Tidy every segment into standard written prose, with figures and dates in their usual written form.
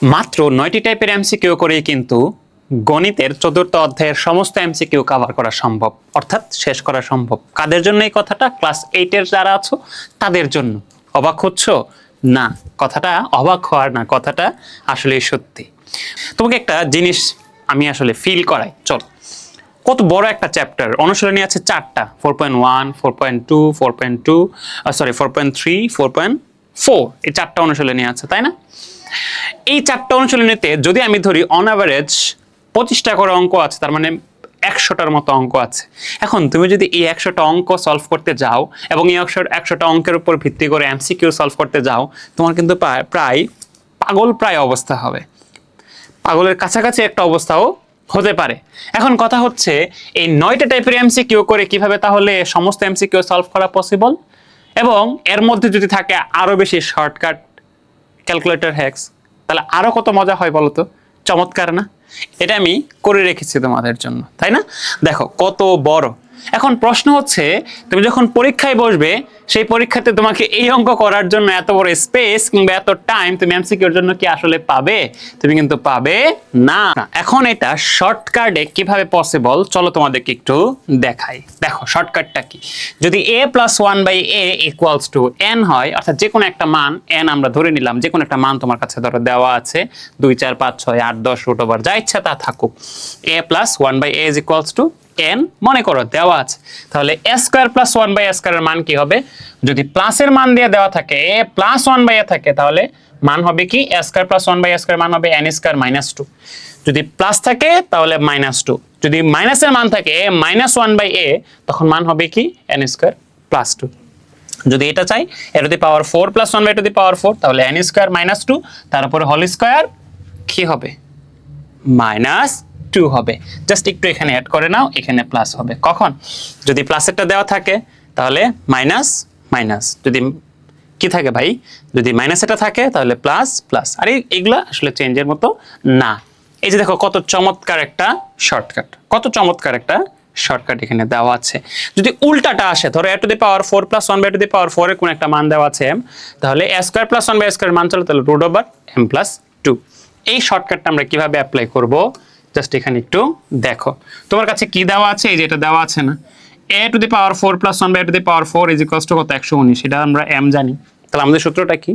মাত্র 9টি টাইপের এমসিকিউ করেই কিন্তু গণিতের চতুর্থ অধ্যায়ের সমস্ত এমসিকিউ কভার করা সম্ভব, অর্থাৎ শেষ করা সম্ভব। কাদের জন্য এই কথাটা? ক্লাস 8 এর যারা আছো তাদের জন্য। অবাক হচ্ছ? না, কথাটা অবাক হওয়ার না, কথাটা আসলে সত্যি। তোমাকে একটা জিনিস আমি আসলে ফিল করাই, চল। কত বড় একটা চ্যাপ্টার, অনুশীলনী আছে 4টা, 4.1, 4.2, 4.2, সরি 4.3, 4.4, এই 4টা অনুশীলনী আছে, তাই না? এই 4টা অনুশীলনীতে যদি আমি ধরি অন অ্যাভারেজ 25টা করে অঙ্ক আছে, তার মানে 100টার মতো অঙ্ক আছে। এখন তুমি যদি এই 100টা অঙ্ক সলভ করতে যাও এবং এই 100টা অঙ্কের উপর ভিত্তি করে এমসিকিউ সলভ করতে যাও, তোমার কিন্তু প্রায় পাগল অবস্থা হবে। পাগলের কাছাকাছি একটা অবস্থাও হতে পারে। এখন কথা হচ্ছে, এই 9টা টাইপের এমসিকিউ করে কিভাবে তাহলে সমস্ত এমসিকিউ সলভ করা পসিবল, এবং এর মধ্যে যদি থাকে আরো বেশি শর্টকাট ক্যালকুলেটর হ্যাকস, তাহলে আরো কত মজা হয় বলো তো? চমৎকার না? এটা আমি করে রেখেছি তোমাদের জন্য, তাই না? দেখো কত বড়। এখন প্রশ্ন হচ্ছে, তুমি যখন পরীক্ষায় বসবে, সেই পরীক্ষাতে তোমাকে এই অঙ্ক করার জন্য এত বড় স্পেস কিংবা এত টাইম তুমি এমসিকিউর জন্য কি আসলে পাবে? তুমি কিন্তু পাবে না। এখন এটা শর্টকাটে কিভাবে পসিবল, চলো তোমাদেরকে একটু দেখাই। দেখো শর্টকাটটা কি। যদি a + 1/a = n হয়, অর্থাৎ যে কোনো একটা মান n আমরা ধরে নিলাম, যে কোনো একটা মান তোমার কাছে ধরো দেওয়া আছে 2, 4, 5, 6, 8, 10 √ যা ইচ্ছা তা থাকুক, a + 1/a n মনে করো দেওয়া আছে, তাহলে a² + 1/a² এর মান কি হবে? যদি প্লাসের মান দিয়ে দেওয়া থাকে a + 1/a থাকে, তাহলে মান হবে কি? a² + 1/a² মান হবে n² - 2। যদি প্লাস থাকে তাহলে -2, যদি মাইনাসের মান থাকে a - 1/a, তখন মান হবে কি? n² + 2। যদি এটা চাই a⁴ + 1/4, তাহলে n² - 2, তার উপরে হোল স্কয়ার কি হবে? -2 হবে। জাস্ট একটু এখানে অ্যাড করে নাও, এখানে প্লাস হবে। কখন? যদি প্লাসেরটা দেওয়া থাকে তাহলে মাইনাস মাইনাস, যদি কি থাকে ভাই? যদি মাইনাসেরটা থাকে তাহলে প্লাস প্লাস। আর এইগুলা আসলে চেঞ্জের মতো না। এই যে দেখো কত চমৎকার একটা শর্টকাট, কত চমৎকার একটা শর্টকাট এখানে দেওয়া আছে। যদি উল্টাটা আসে, ধরো a⁴ + 1/4 এর কোন একটা মান দেওয়া আছে m, তাহলে a² + 1/a² এর মান চলে তাহলে √m + 2। এই শর্টকাটটা আমরা কিভাবে অ্যাপ্লাই করব, জাস্ট এখানে একটু দেখো। তোমার কাছে কি দেওয়া আছে? এই যে এটা দেওয়া আছে না, a⁴ + 1/4 = কত? 119। এটা আমরা m জানি, তাহলে আমাদের সূত্রটা কি?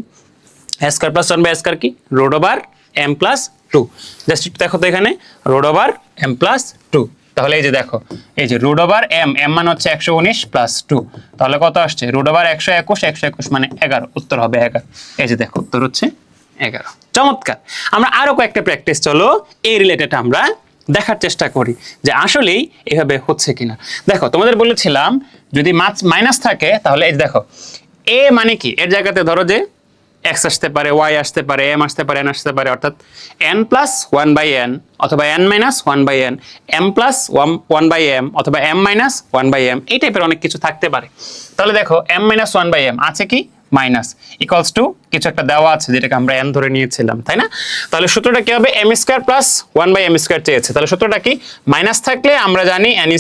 a² + 1/a² কি? √m + 2। জাস্ট একটু দেখো তো এখানে √m + 2। তাহলে এই যে দেখো, এই যে √m, m মানে হচ্ছে 119 + 2, তাহলে কত আসছে? √121, 121 মানে 11, উত্তর হবে 11। এই যে দেখো উত্তর হচ্ছে 11। চমৎকার। আমরা আরো কয়েকটা প্র্যাকটিস চলো এই রিলেটেড আমরা দেখার চেষ্টা করি যে আসলেই এভাবে হচ্ছে কিনা। দেখো তোমাদের বলেছিলাম যদি মাইনাস থাকে, তাহলে এই দেখো a মানে কি, এর জায়গাতে ধরো যে x আসতে পারে, y আসতে পারে, m আসতে পারে, n আসতে পারে, অর্থাৎ n + 1/n অথবা n - 1/n, m + 1/m অথবা m - 1/m, এই টাইপের অনেক কিছু থাকতে পারে। তাহলে দেখো m - 1/m আছে কি? মাইনাস ইকুয়ালস টু কিছু একটা দেওয়া আছে যেটাকে আমরা n ধরে নিয়েছিলাম, তাই না? তাহলে সূত্রটা কি হবে? m² + 1/m² চেয়েছে, তাহলে সূত্রটা কি? মাইনাস থাকলে আমরা জানি n²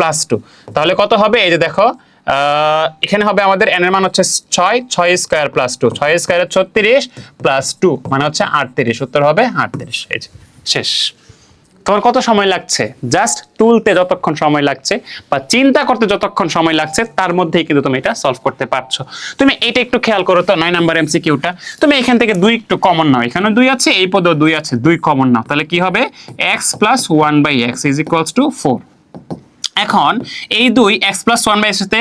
+ 2, তাহলে কত হবে? এই যে দেখো এখানে হবে আমাদের n এর মান হচ্ছে 6, 6² + 2, 6² 36 + 2 মানে হচ্ছে 38, উত্তর হবে 38। এই যে শেষ। তোমার কত সময় লাগছে? জাস্ট তুলতে যতক্ষণ সময় লাগছে বা চিন্তা করতে যতক্ষণ সময় লাগছে, তার মধ্যেই কিন্তু তুমি এটা সলভ করতে পারছো। তুমি এটা একটু খেয়াল করো তো, 9 নাম্বার এমসিকিউটা। তুমি এখান থেকে 2 একটু কমন নাও, এখানে 2 আছে, এই পদেও 2 আছে, 2 কমন নাও, তাহলে কি হবে? x + 1/x = 4। এখন এই 2 x + 1/x সাথে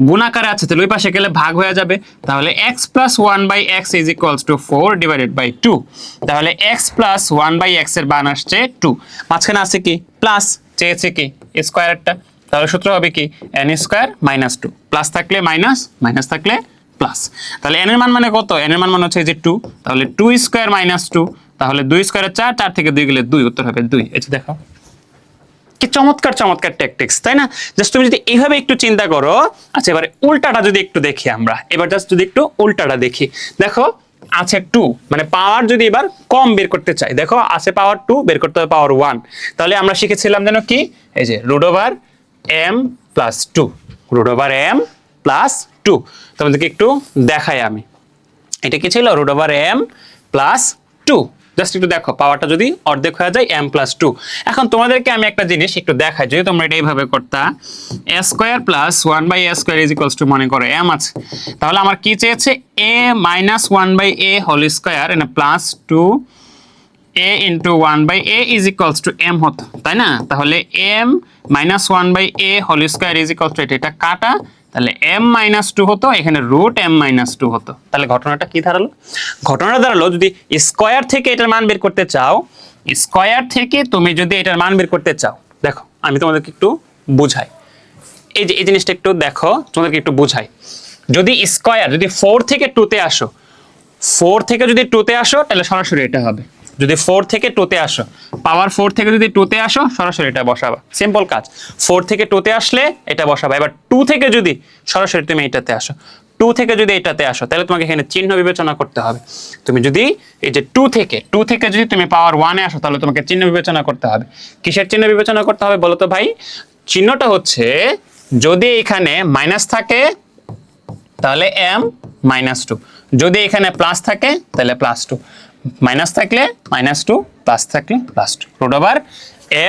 গুণাকারে আছে, তাহলে ওই পাশে গেলে ভাগ হয়ে যাবে, তাহলে x + 1/x = 4/2। তাহলে x + 1/x এর মান আসছে 2, মাঝখানে আছে কি? প্লাস, চেয়েছে কি? স্কয়ারটা, তাহলে সূত্র হবে কি? n² - 2, প্লাস থাকলে মাইনাস, মাইনাস থাকলে প্লাস। তাহলে n এর মান মানে কত? n এর মান মানে হচ্ছে এই যে 2, তাহলে 2² - 2, তাহলে 2² 4, 4 থেকে 2 গেলে 2, উত্তর হবে 2। এই যে দেখো কি চমৎকার চমৎকার ট্যাকটিক্স, তাই না? জাস্ট তুমি যদি এইভাবে একটু চিন্তা করো। আচ্ছা এবারে উল্টাটা যদি একটু দেখি আমরা, এবার জাস্ট যদি একটু উল্টাটা দেখি, দেখো আছে 2, মানে পাওয়ার যদি এবার কম বের করতে চাই, দেখো আছে পাওয়ার 2, বের করতে হবে পাওয়ার 1, তাহলে আমরা শিখেছিলাম যেন কি? এই যে √m + 2, √m + 2। তোমাদেরকে একটু দেখাই আমি, এটা কি ছিল? √m + 2, জাস্ট একটু দেখো পাওয়ারটা যদি অর্ধেক হয়ে যায় m প্লাস টু। এখন তোমাদেরকে আমি একটা জিনিস একটু দেখাই, যদি তোমরা এটা এইভাবে করতা a square plus one by a square is equals to মনে করো m আছে, তাহলে আমার কি চেয়েছে a minus one by a whole square and plus two a into one by a is equals to m হতো, তাই না? তাহলে m minus one by a whole square is equals to এটা কাটা, তাহলে m মাইনাস টু হতো, এখানে root m minus two হতো। তাহলে ঘটনাটা কি দাঁড়ালো? ঘটনাটা দাঁড়ালো যদি স্কোয়ার থেকে এটার মান বের করতে চাও, স্কোয়ার থেকে তুমি যদি এটার মান বের করতে চাও, দেখো আমি তোমাদেরকে একটু বুঝাই, এই যে এই জিনিসটা একটু দেখো, তোমাদেরকে একটু বুঝাই। যদি স্কোয়ার যদি 4 থেকে 2 তে আসো, 4 থেকে যদি 2 তে আসো তাহলে সরাসরি এটা হবে। যদি 4 থেকে 2 তে আসো, পাওয়ার 4 থেকে যদি 2 তে আসো সরাসরি এটা বসাবা, সিম্পল কাজ। 4 থেকে 2 তে আসলে এটা বসাবা। এবার 2 থেকে যদি সরাসরি তুমি এটাতে আসো, 2 থেকে যদি এটাতে আসো, তাহলে তোমাকে এখানে চিহ্ন বিবেচনা করতে হবে। তুমি যদি এই যে 2 থেকে যদি তুমি পাওয়ার 1 এ আসো, তাহলে তোমাকে চিহ্ন বিবেচনা করতে হবে। কিসের চিহ্ন বিবেচনা করতে হবে বলো তো ভাই? চিহ্নটা হচ্ছে যদি এখানে মাইনাস থাকে তাহলে m মাইনাস টু, যদি এখানে প্লাস থাকে তাহলে প্লাস টু, মাইনাস থাকলে মাইনাস টু, প্লাস থাকলে plus two, root over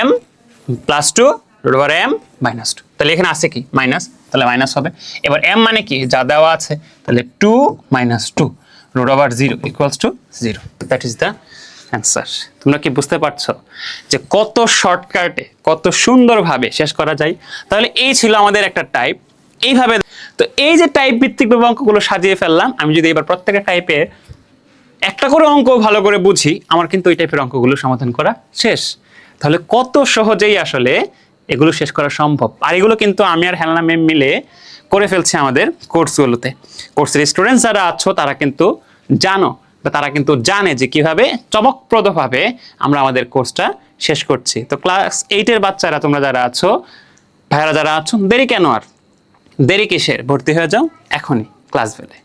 m plus two root over m minus two. তাহলে এখানে আছে কি মাইনাস, তাহলে মাইনাস হবে। এবার m মানে কি যা দেওয়া আছে, তাহলে two minus two root over zero equals to zero. That is the answer. তোমরা কি বুঝতে পারছো যে কত শর্টকাটে কত সুন্দরভাবে শেষ করা যায়? তাহলে এই ছিল আমাদের একটা টাইপ, এইভাবে। তো এই যে টাইপ ভিত্তিক অঙ্কগুলো সাজিয়ে ফেললাম, আমি যদি এবার প্রত্যেকটা টাইপের একটা করে অঙ্ক ভালো করে বুঝি, আমার কিন্তু এই টাইপের অঙ্কগুলো সমাধান করা শেষ। তাহলে কত সহজেই আসলে এগুলো শেষ করা সম্ভব। আর এগুলো কিন্তু আমি আর হেলনা ম্যাম মিলে করে ফেলছি আমাদের কোর্সগুলোতে। কোর্সের স্টুডেন্টস যারা আছো তারা কিন্তু জানো বা তারা কিন্তু জানে যে কিভাবে চমকপ্রদভাবে আমরা আমাদের কোর্সটা শেষ করছি। তো ক্লাস 8-এর বাচ্চারা তোমরা যারা আছো, ভাইয়ারা যারা আছো, দেরি কেন আর? দেরি কিসের? ভর্তি হয়ে যাও এখনই ক্লাস বেলে।